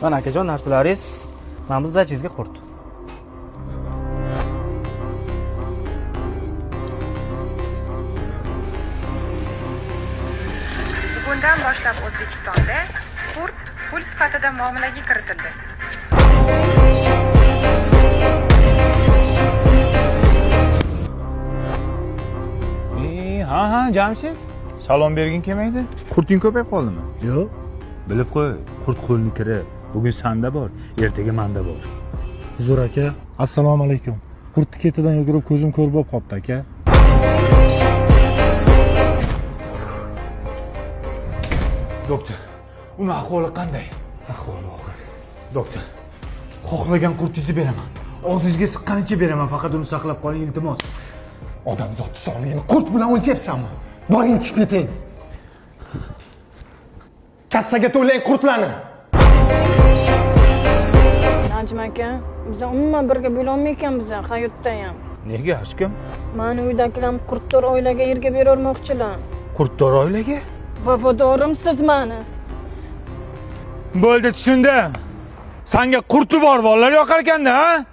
Mana akajon narsalaringiz. Mana bu zachizga qurt. Bugundan boshlab O'zbekistonda qurt pul sifatida muomalaga kiritildi. Ha, Jamshid. Salom bergin kelmaydi. Qurting ko'payib qoldimi? Yo'q. Bilib qo'y, qurt qo'lni kiri. Bugun sanda bor, ertaga manda bor. Huzur aka, assalomu alaykum. Qurtni ketidan yugurib ko'zim ko'r bo'lib qopti aka. Doktor, uni ahvoli qanday? Ahvoli og'ir. Doktor, xohlagan qurtingizni beraman. Og'zingizga siqqanicha beraman, faqat uni saqlab qoling, iltimos. Odamzodni sog'ligini qurt bilan o'lchyapsanmi? Boring chiqib keting. Kassaga to'lang qurtlarni. Najim aka, biz umuman birga bo'la olmaykanmiz hayotda ham. Nega hech kim? Mani uydagilar qurtdor oilaga erga berolmoqchilar. Qurtdor oilaga? Vafodorimsiz mani. Bo'ldi, tushundim. Senga qurti bor bolalar yoqar ekanda, ha?